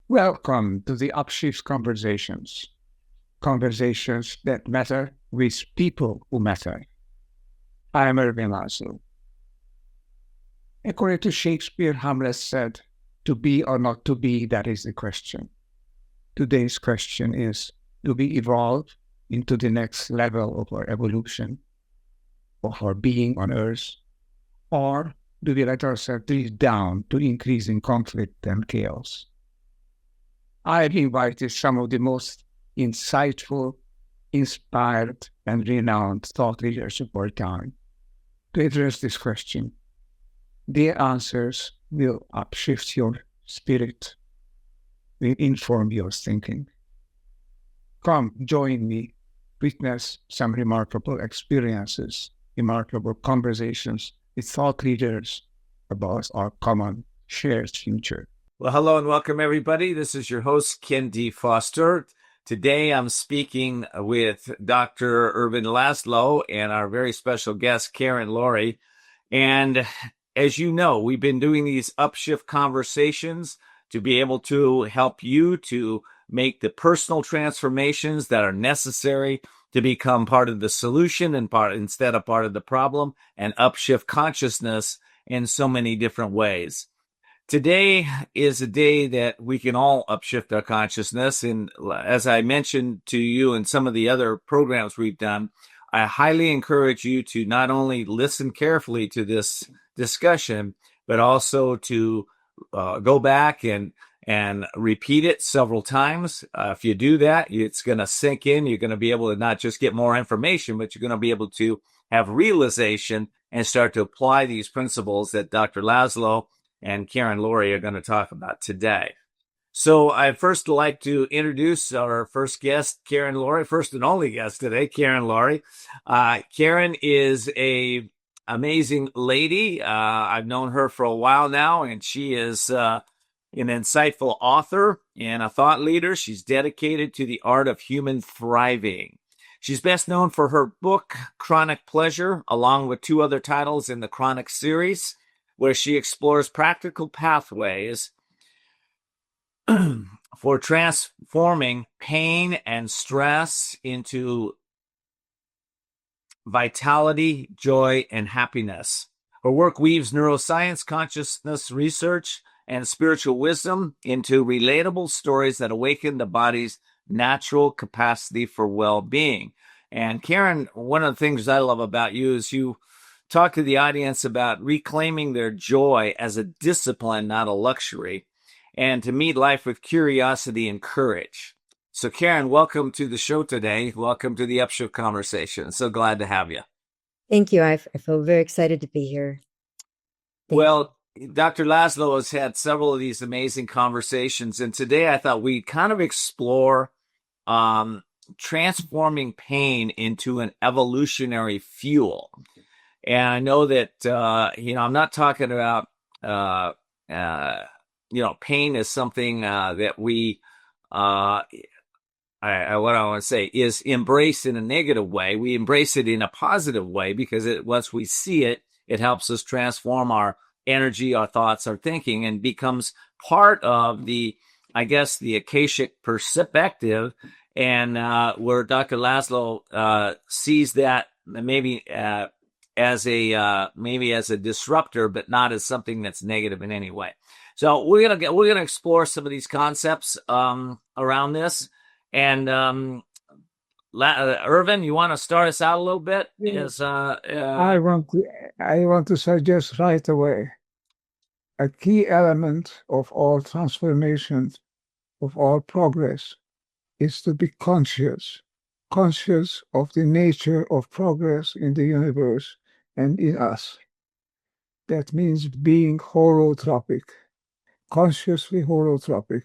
Welcome to the Upshift Conversations, conversations that matter with people who matter. I am Ervin Lazlo. According to Shakespeare, Hamlet said, to be or not to be, that is the question. Today's question is, do we evolve into the next level of our evolution, of our being on Earth, or do we let ourselves drift down to increasing conflict and chaos? I've invited some of the most insightful, inspired, and renowned thought leaders of our time to address this question. Their answers will upshift your spirit, will inform your thinking. Come, join me, witness some remarkable experiences, remarkable conversations with thought leaders about our common shared future. Well, hello and welcome, everybody. This is your host, Ken D. Foster. Today, I'm speaking with Dr. Ervin Lazlo and our very special guest, Karen Lorre. And as you know, we've been doing these Upshift conversations to be able to help you to make the personal transformations that are necessary to become part of the solution and instead of part of the problem, and upshift consciousness in so many different ways. Today is a day that we can all upshift our consciousness. And as I mentioned to you in some of the other programs we've done, I highly encourage you to not only listen carefully to this discussion, but also to go back and repeat it several times. If you do that, it's going to sink in. You're going to be able to not just get more information, but you're going to be able to have realization and start to apply these principles that Dr. Lazlo and Karen Lorre are going to talk about today. So I'd first like to introduce our first guest, Karen Lorre, first and only guest today, Karen Lorre. Karen is an amazing lady. I've known her for a while now, and she is an insightful author and a thought leader. She's dedicated to the art of human thriving. She's best known for her book, Chronic Pleasure, along with two other titles in the Chronic series, where she explores practical pathways for transforming pain and stress into vitality, joy, and happiness. Her work weaves neuroscience, consciousness research, and spiritual wisdom into relatable stories that awaken the body's natural capacity for well-being. And Karen, one of the things I love about you is you talk to the audience about reclaiming their joy as a discipline, not a luxury, and to meet life with curiosity and courage. So, Karen, welcome to the show today. Welcome to the Upshift Conversation. So glad to have you. Thank you. I feel very excited to be here. Well, Dr. Lazlo has had several of these amazing conversations, and today I thought we'd kind of explore transforming pain into an evolutionary fuel. And I know that, I'm not talking about, pain is something that we, what I want to say is embraced in a negative way. We embrace it in a positive way because once we see it, it helps us transform our energy, our thoughts, our thinking, and becomes part of the Akashic perspective. And where Dr. Lazlo sees that maybe as a disruptor, but not as something that's negative in any way. So we're gonna explore some of these concepts around this. And Ervin, you want to start us out a little bit? Yes. I want to suggest right away a key element of all transformations, of all progress, is to be conscious of the nature of progress in the universe and in us. That means being holotropic, consciously holotropic.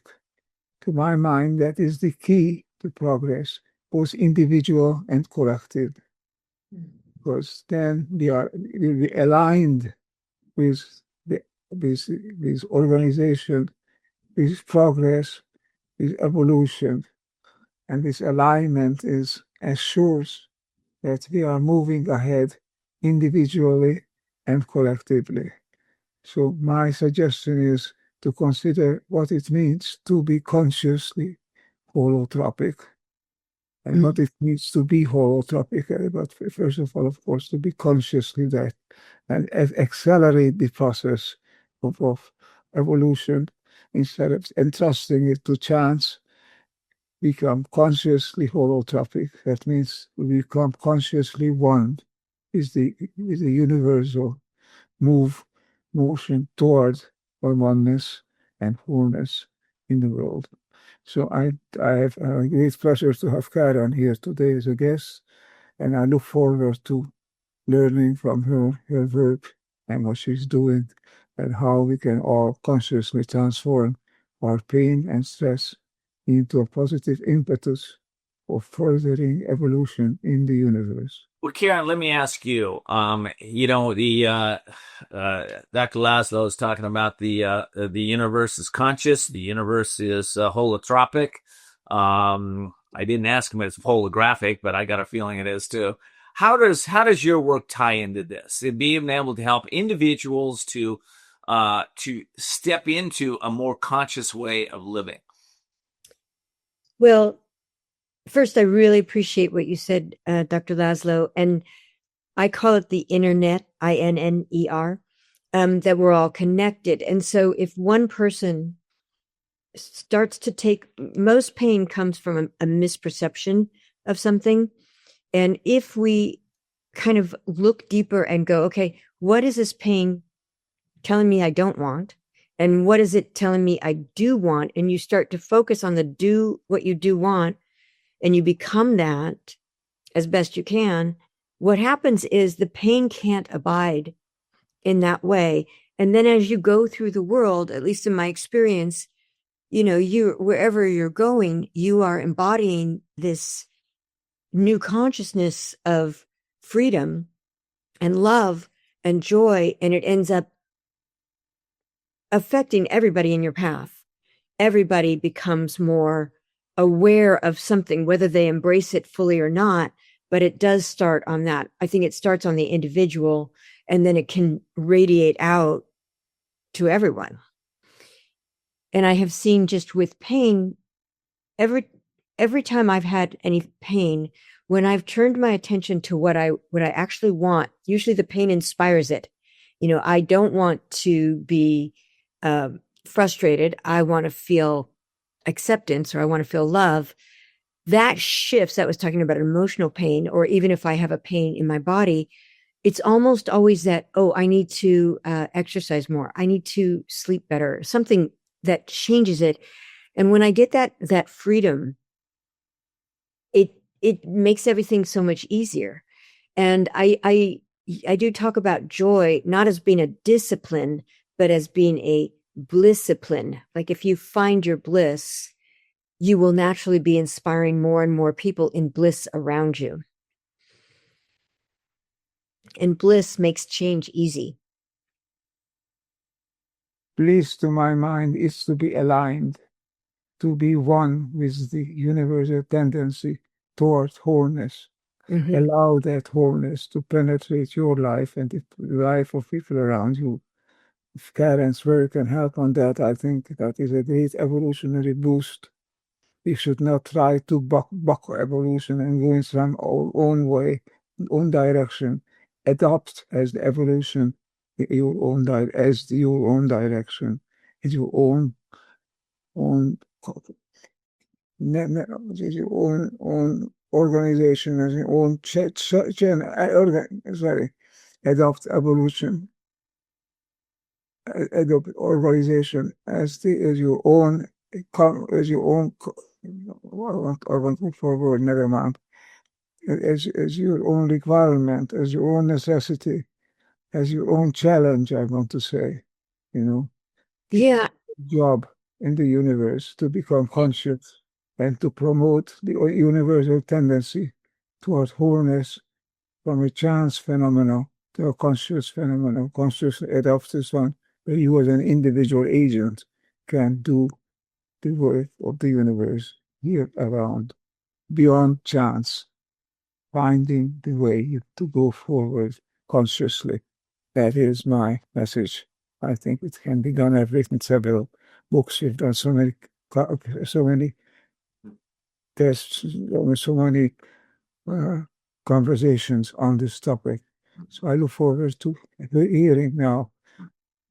To my mind, that is the key to progress, both individual and collective. Because then we'll be aligned with organization, with progress, with evolution. And this alignment assures that we are moving ahead individually and collectively. So my suggestion is to consider what it means to be consciously holotropic, and what it means to be holotropic, but first of all, of course, to be consciously that, and accelerate the process of evolution instead of entrusting it to chance. Become consciously holotropic. That means we become consciously one. Is the universal motion toward our oneness and wholeness in the world. So I have a great pleasure to have Karen here today as a guest, and I look forward to learning from her work and what she's doing, and how we can all consciously transform our pain and stress into a positive impetus of furthering evolution in the universe. Well, Karen, let me ask you. The Dr. Lazlo is talking about the universe is conscious. The universe is holotropic. I didn't ask him if it's holographic, but I got a feeling it is too. How does your work tie into this? And being able to help individuals to step into a more conscious way of living. Well, first, I really appreciate what you said, Dr. Lazlo, and I call it the internet, INNER, that we're all connected. And so if one person starts to take, most pain comes from a misperception of something. And if we kind of look deeper and go, okay, what is this pain telling me I don't want? And what is it telling me I do want? And you start to focus on what you do want, and you become that as best you can. What happens is the pain can't abide in that way. And then as you go through the world, at least in my experience, wherever you're going, you are embodying this new consciousness of freedom and love and joy, and it ends up affecting everybody in your path. Everybody becomes more aware of something, whether they embrace it fully or not, but it does start on that. I think it starts on the individual, and then it can radiate out to everyone. And I have seen just with pain, every time I've had any pain, when I've turned my attention to what I actually want, usually the pain inspires it. I don't want to be frustrated. I want to feel acceptance, or I want to feel love. That shifts. That was talking about emotional pain, or even if I have a pain in my body, it's almost always that, I need to exercise more. I need to sleep better, something that changes it. And when I get that freedom, it makes everything so much easier. And I do talk about joy, not as being a discipline, but as being a blisscipline. Like if you find your bliss, you will naturally be inspiring more and more people in bliss around you. And bliss makes change easy. Bliss, to my mind, is to be aligned, to be one with the universal tendency towards wholeness. Mm-hmm. Allow that wholeness to penetrate your life and the life of people around you. If Karen's work can help on that, I think that is a great evolutionary boost. We should not try to buck evolution and go in some own way, own direction. Adopt as the evolution your own direction, as your own organization, as your own adopt evolution. Adopt organization as your own. As your own, I want to look for a word, never mind. As your own requirement, as your own necessity, as your own challenge, I want to say, Yeah. Job in the universe to become conscious and to promote the universal tendency towards wholeness from a chance phenomenon to a conscious phenomenon, consciously adopted one, where you as an individual agent can do the work of the universe here around, beyond chance, finding the way to go forward consciously. That is my message I think it can be done. I've written several books. We've done so many tests, so many conversations on this topic. So I look forward to hearing now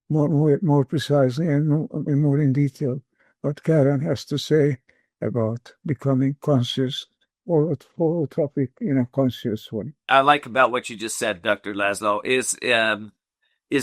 more precisely and more in detail what Karen has to say about becoming conscious or holotropic in a conscious way. I like about what you just said, Dr. Lazlo, is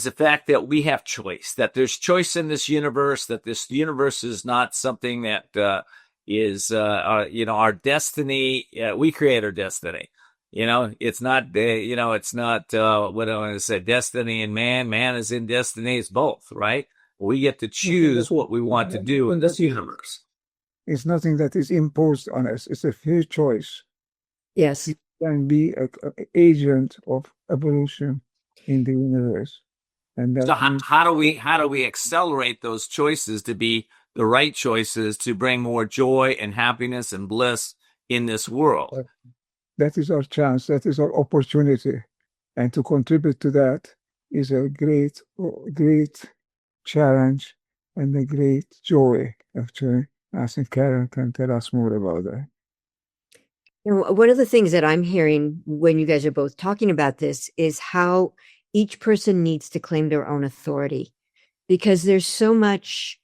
the fact that we have choice, that there's choice in this universe, that this universe is not something that is our destiny. We create our destiny. It's not, it's not, what do I want to say, destiny and man. Man is in destiny. It's both, right? We get to choose what we want to do in this universe. It's nothing that is imposed on us. It's a free choice. Yes. You can be an agent of evolution in the universe. And so how do we accelerate those choices to be the right choices to bring more joy and happiness and bliss in this world? That is our chance. That is our opportunity. And to contribute to that is a great challenge and a great joy, actually. I think Karen can tell us more about that. One of the things that I'm hearing when you guys are both talking about this is how each person needs to claim their own authority, because there's so much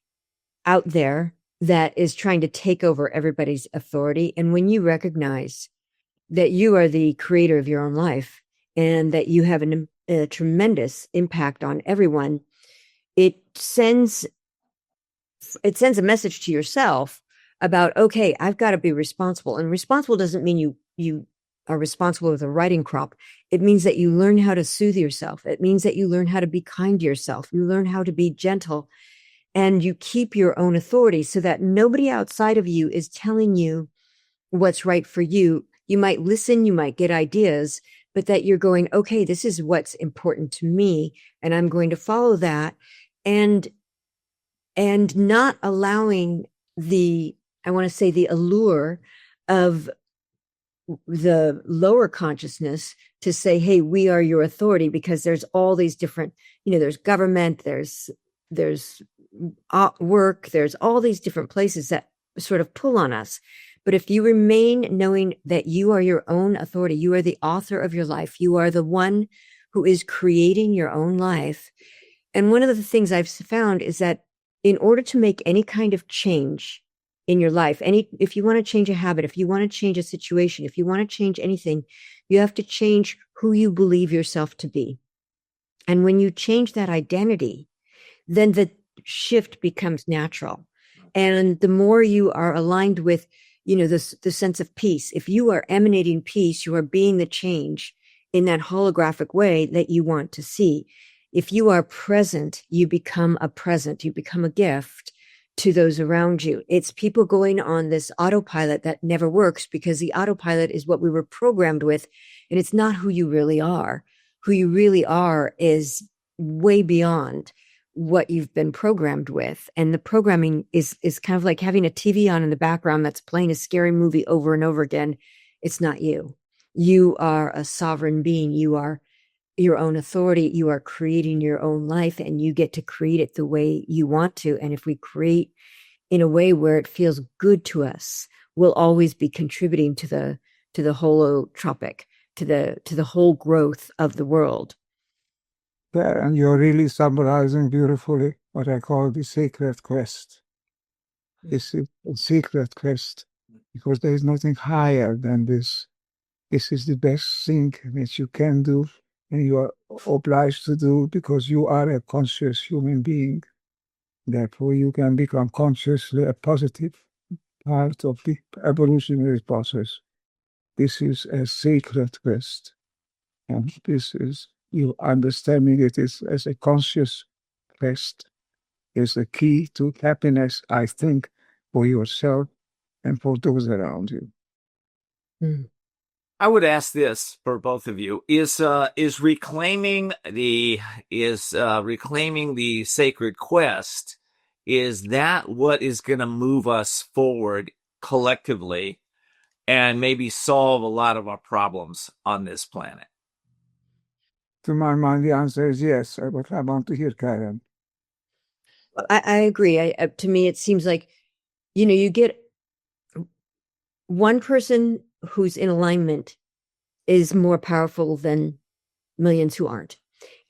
out there that is trying to take over everybody's authority. And when you recognize that you are the creator of your own life and that you have a tremendous impact on everyone, it sends a message to yourself about, okay, I've got to be responsible. And responsible doesn't mean you are responsible with a writing crop. It means that you learn how to soothe yourself. It means that you learn how to be kind to yourself. You learn how to be gentle, and you keep your own authority so that nobody outside of you is telling you what's right for you. You might listen, you might get ideas, but that you're going, okay, this is what's important to me, and I'm going to follow that. And not allowing the allure of the lower consciousness to say, hey, we are your authority, because there's all these different, there's government, there's work, there's all these different places that sort of pull on us. But if you remain knowing that you are your own authority, you are the author of your life, you are the one who is creating your own life. And one of the things I've found is that in order to make any kind of change in your life, if you want to change a habit, if you want to change a situation, if you want to change anything, you have to change who you believe yourself to be. And when you change that identity, then the shift becomes natural. And the more you are aligned with, the sense of peace, if you are emanating peace, you are being the change in that holographic way that you want to see. If you are present, you become a present, you become a gift to those around you. It's people going on this autopilot that never works, because the autopilot is what we were programmed with, and it's not who you really are. Who you really are is way beyond what you've been programmed with. And the programming is kind of like having a TV on in the background that's playing a scary movie over and over again. It's not you. You are a sovereign being. You are your own authority. You are creating your own life, and you get to create it the way you want to. And if we create in a way where it feels good to us, we'll always be contributing to the holotropic, to the whole growth of the world. Yeah, and you're really summarizing beautifully what I call the sacred quest. This is a sacred quest, because there is nothing higher than this. This is the best thing that you can do, and you are obliged to do, because you are a conscious human being. Therefore, you can become consciously a positive part of the evolutionary process. This is a sacred quest. And this is, you understanding it is as a conscious quest is the key to happiness, I think, for yourself and for those around you. Mm. I would ask this for both of you: is reclaiming the sacred quest, is that what is going to move us forward collectively and maybe solve a lot of our problems on this planet? To my mind, the answer is yes, but I want to hear Karen. I agree. To me, it seems like, you get one person who's in alignment is more powerful than millions who aren't.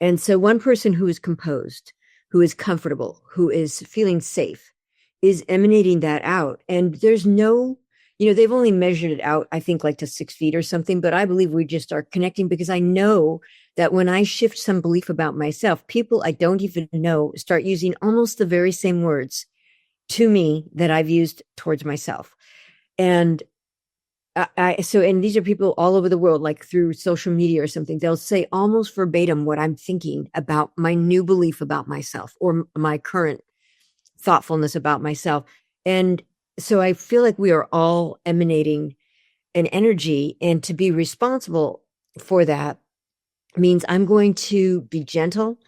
And so one person who is composed, who is comfortable, who is feeling safe, is emanating that out. And there's no, they've only measured it out, I think, like to 6 feet or something, but I believe we just are connecting because I know that when I shift some belief about myself, people I don't even know start using almost the very same words to me that I've used towards myself. And and these are people all over the world, like through social media or something. They'll say almost verbatim what I'm thinking about my new belief about myself or my current thoughtfulness about myself. And so I feel like we are all emanating an energy, and to be responsible for that means I'm going to be gentle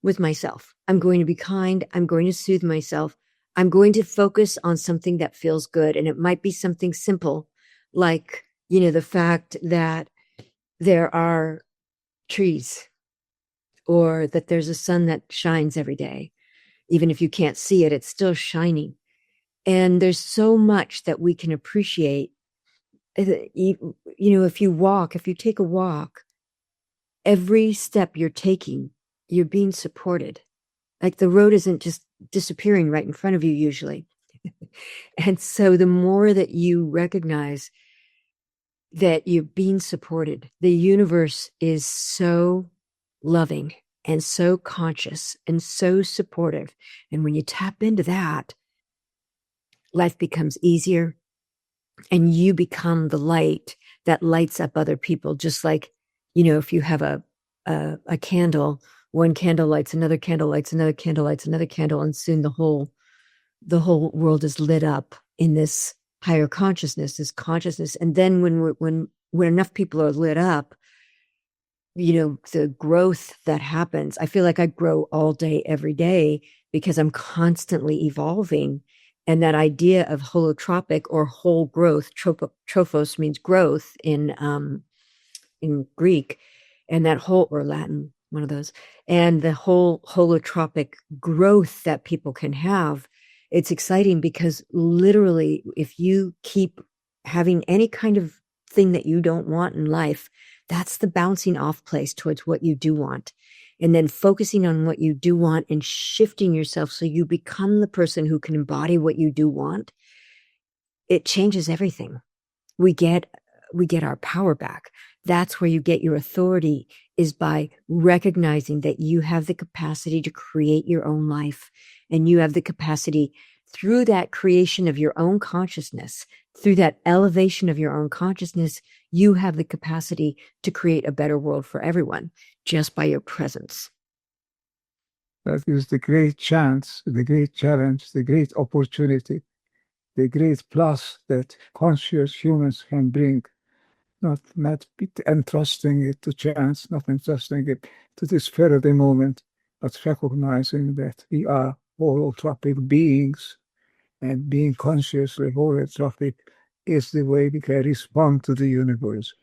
with myself. I'm going to be kind. I'm going to soothe myself. I'm going to focus on something that feels good. And it might be something simple, like, the fact that there are trees or that there's a sun that shines every day. Even if you can't see it, it's still shining. And there's so much that we can appreciate. If you take a walk, every step you're taking, you're being supported. Like the road isn't just disappearing right in front of you usually. And so the more that you recognize that you're being supported, the universe is so loving and so conscious and so supportive. And when you tap into that, life becomes easier and you become the light that lights up other people. Just like, if you have a candle, one candle lights, another candle lights, another candle lights, another candle, and soon the whole world is lit up in this higher consciousness, this consciousness. And then when enough people are lit up, the growth that happens, I feel like I grow all day, every day, because I'm constantly evolving. And that idea of holotropic or whole growth, trophos means growth in Greek, and that whole, or Latin, one of those, and the whole holotropic growth that people can have. It's exciting because literally, if you keep having any kind of thing that you don't want in life, that's the bouncing off place towards what you do want. And then focusing on what you do want and shifting yourself so you become the person who can embody what you do want. It changes everything. We get our power back. That's where you get your authority, is by recognizing that you have the capacity to create your own life. And you have the capacity, through that creation of your own consciousness, through that elevation of your own consciousness, you have the capacity to create a better world for everyone just by your presence. That is the great chance, the great challenge, the great opportunity, the great plus that conscious humans can bring. Not entrusting it to chance, not entrusting it to this Faraday moment, but recognizing that we are holotropic beings, and being consciously holotropic is the way we can respond to the universe.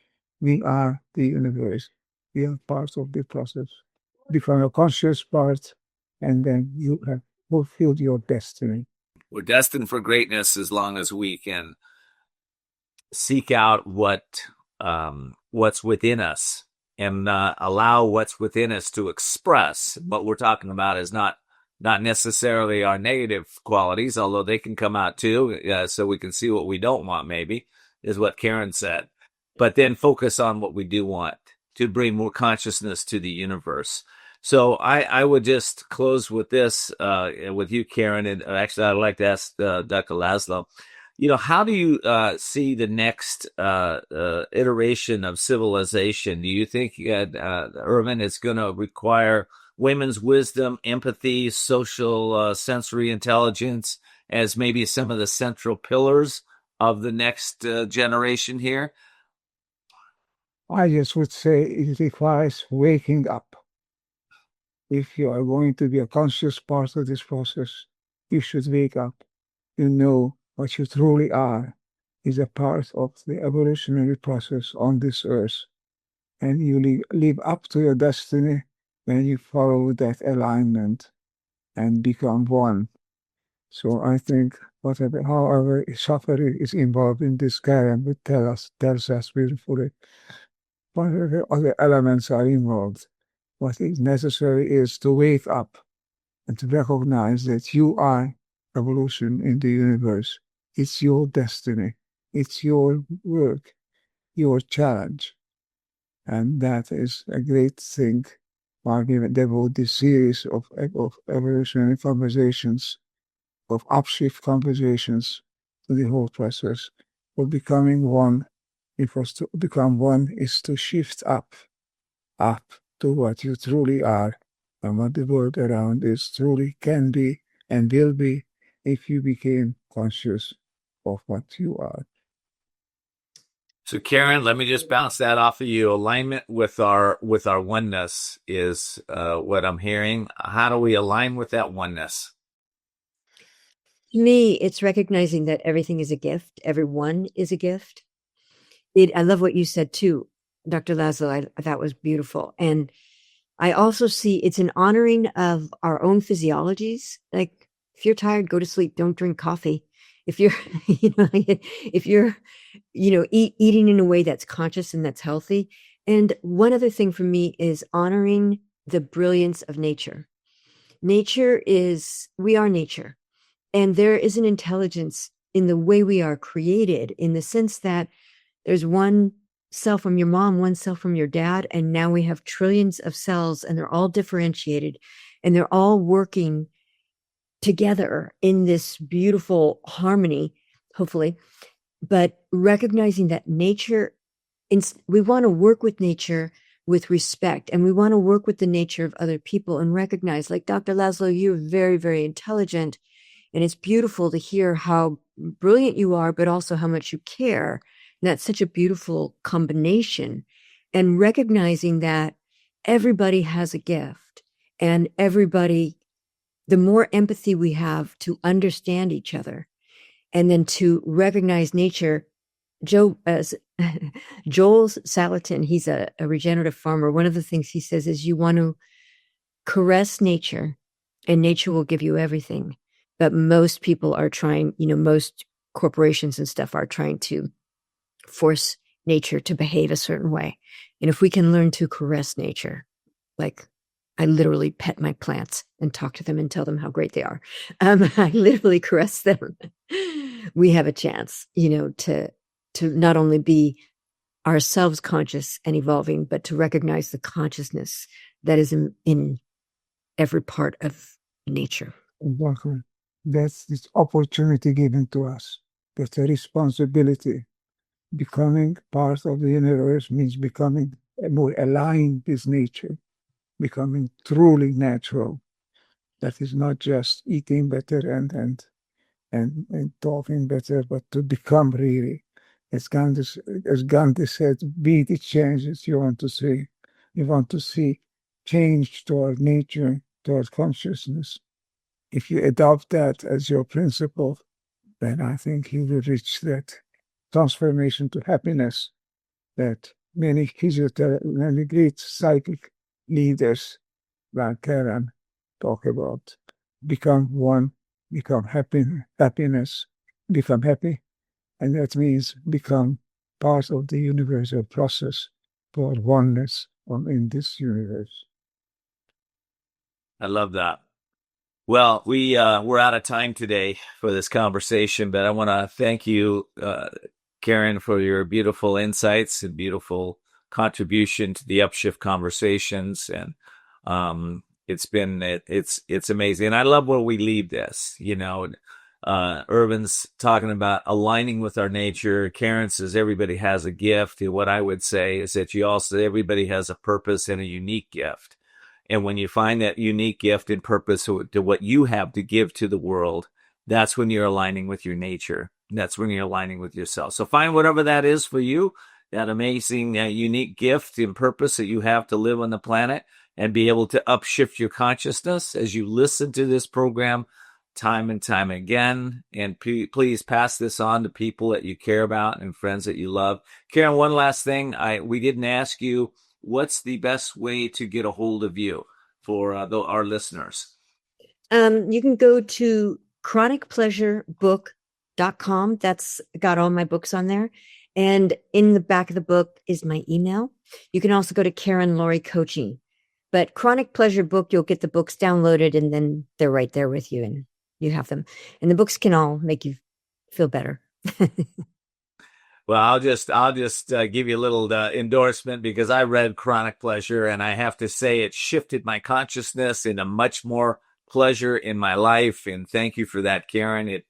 We are the universe. We are part of the process. Become a conscious part, and then you have fulfilled your destiny. We're destined for greatness as long as we can seek out what's within us and allow what's within us to express. What we're talking about is not necessarily our negative qualities, although they can come out too, so we can see what we don't want, maybe, is what Karen said. But then focus on what we do want to bring more consciousness to the universe. So I would just close with this, with you, Karen, and actually I'd like to ask Dr. Lazlo, how do you see the next iteration of civilization? Do you think, Ervin, it's going to require women's wisdom, empathy, social sensory intelligence as maybe some of the central pillars of the next generation here? I just would say it requires waking up. If you are going to be a conscious part of this process, you should wake up. You know what you truly are is a part of the evolutionary process on this earth. And you live up to your destiny when you follow that alignment. and become one. So I think however suffering is involved in this Karen would tells us beautifully whatever other elements are involved. What is necessary is to wake up and to recognize that you are evolution in the universe. It's your destiny. It's your work, your challenge. And that is a great thing. Why we devote this series of evolutionary conversations, of upshift conversations to the whole process of becoming one. Because to become one is to shift up to what you truly are and what the world around is truly can be and will be if you became conscious of what you are. So Karen, let me just bounce that off of you. Alignment with our oneness is what I'm hearing. How do we align with that oneness? To me, it's recognizing that everything is a gift. Everyone is a gift. I love what you said too, Dr. Lazlo. That was beautiful. And I also see it's an honoring of our own physiologies. Like if you're tired, go to sleep. Don't drink coffee. If you're, if you're, eating in a way that's conscious and that's healthy. And one other thing for me is honoring the brilliance of nature. We are nature. And there is an intelligence in the way we are created, in the sense that there's one cell from your mom, one cell from your dad, and now we have trillions of cells, and they're all differentiated, and they're all working together in this beautiful harmony, hopefully. But recognizing that nature, we want to work with nature with respect, and we want to work with the nature of other people and recognize, like Dr. Lazlo, you're very, very intelligent. And it's beautiful to hear how brilliant you are, but also how much you care. And that's such a beautiful combination. And recognizing that everybody has a gift, and the more empathy we have to understand each other, and then to recognize nature. Joel Salatin, he's a regenerative farmer. One of the things he says is you want to caress nature, and nature will give you everything. But most people are trying, most corporations and stuff are trying to force nature to behave a certain way. And if we can learn to caress nature, like I literally pet my plants and talk to them and tell them how great they are. I literally caress them. We have a chance, to not only be ourselves conscious and evolving, but to recognize the consciousness that is in every part of nature. Exactly. That's this opportunity given to us. That's a responsibility. Becoming part of the universe means becoming more aligned with nature, becoming truly natural. That is not just eating better and talking better, but to become really. As Gandhi said, be the changes you want to see. You want to see change toward nature, toward consciousness. If you adopt that as your principle, then I think you will reach that transformation to happiness that many great psychic leaders like Karen talk about. Become one, become happiness, become happy, and that means become part of the universal process for oneness in this universe. I love that. Well, we're out of time today for this conversation, but I want to thank you, Karen, for your beautiful insights and beautiful contribution to the Upshift conversations. And it's amazing. And I love where we leave this. Ervin's talking about aligning with our nature. Karen says everybody has a gift. And what I would say is that everybody has a purpose and a unique gift. And when you find that unique gift and purpose to what you have to give to the world, that's when you're aligning with your nature. That's when you're aligning with yourself. So find whatever that is for you, that amazing, unique gift and purpose that you have to live on the planet, and be able to upshift your consciousness as you listen to this program time and time again. And please pass this on to people that you care about and friends that you love. Karen, one last thing. We didn't ask you, what's the best way to get a hold of you for our listeners? You can go to chronicpleasurebook.com. That's got all my books on there. And in the back of the book is my email. You can also go to Karen Lorre Coaching. But Chronic Pleasure Book, you'll get the books downloaded and then they're right there with you and you have them. And the books can all make you feel better. Well, I'll just give you a little endorsement because I read Chronic Pleasure and I have to say it shifted my consciousness into much more pleasure in my life. And thank you for that, Karen.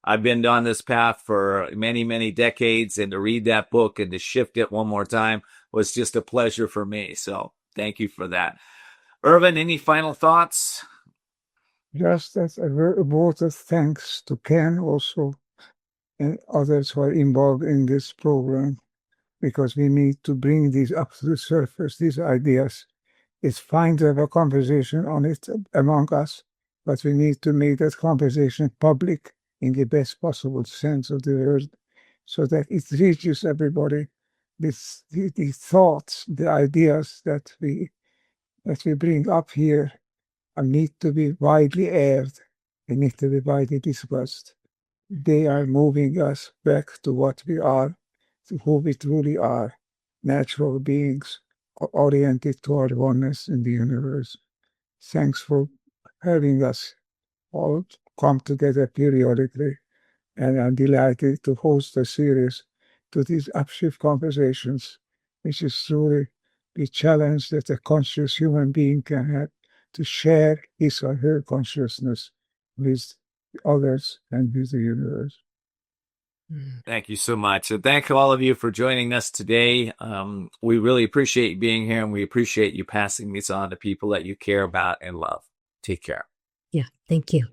I've been on this path for many, many decades, and to read that book and to shift it one more time was just a pleasure for me. So thank you for that. Ervin, any final thoughts? Just as a vote of thanks to Ken also and others who are involved in this program, because we need to bring these up to the surface, these ideas. It's fine to have a conversation on it among us, but we need to make that conversation public in the best possible sense of the word, so that it reaches everybody. The thoughts, the ideas that we bring up here need to be widely aired. They need to be widely discussed. They are moving us back to what we are, to who we truly are, natural beings oriented toward oneness in the universe. Thanks for having us all come together periodically, and I'm delighted to host a series to these Upshift conversations, which is truly the challenge that a conscious human being can have to share his or her consciousness with others and with the universe. Thank you so much. And thank all of you for joining us today. We really appreciate you being here, and we appreciate you passing these on to people that you care about and love. Take care. Yeah, thank you.